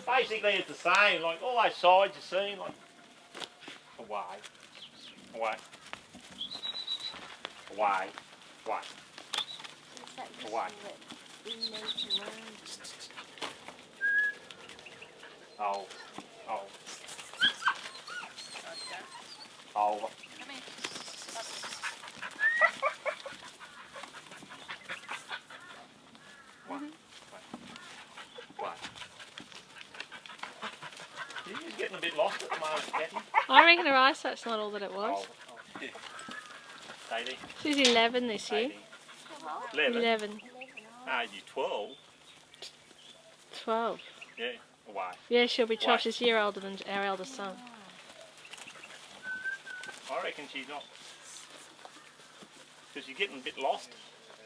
Basically it's the same, like all those sides you've seen, like away, away, away, away, away. Oh, oh, oh. Come here. What? What? You're just getting a bit lost at the moment, Kathy. I reckon her eyesight's not all that it was. Oh, yeah. Sadie. She's 11 this year. 11? 11. Ah, you 12? 12. Yeah, away. Yeah, she'll be 12. Why? She's a year older than our eldest son. I reckon she's not. Because you're getting a bit lost.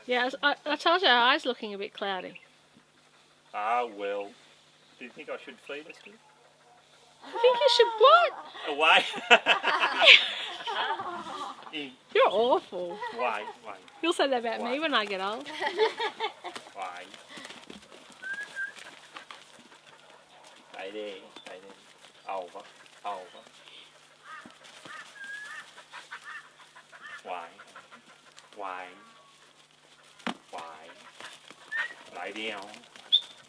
Yeah, I told you her eyes looking a bit cloudy. Ah, well. Do you think I should feed her still? I think you should what? Away. You're awful. Way, way, You'll say that about me Why? when I get old. way. Stay there, stay there. Over, over. Way, way, way. Lay down,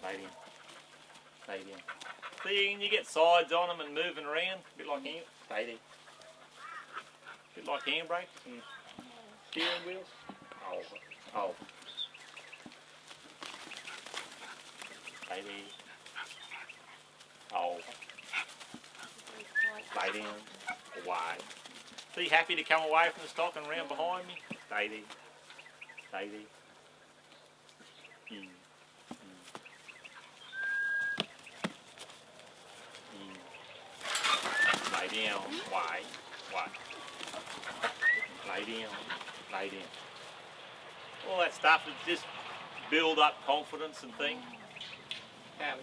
lay down, lay down. See, and you get sides on them and moving around, a bit like hand, stay there. A bit like handbrakes and steering wheels. Over, over. Stay there. Over. Lay down, away. So you happy to come away from the stock and round behind me? Stay there. Stay there. Lay down, way, way. Lay down, lay down. All that stuff is just build up confidence and things. How?